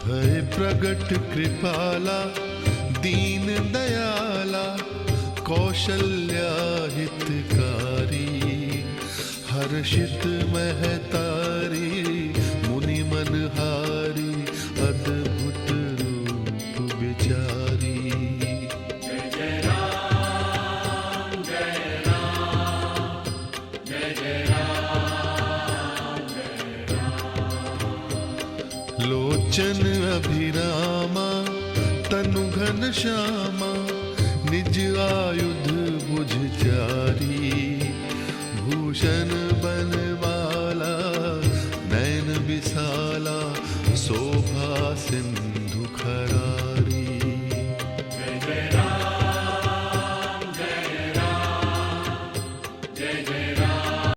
भय प्रगट कृपाला दीन दयाला कौशल्या हितकारी हर्षित महतारी मुनि मनहारी अद्भुत रूप विचारी। लोचन अभिरामा तनु घन श्यामा निज आयुध बुझ चारी भूषण बनवाला नैन विशाला शोभा सिंधु खरा।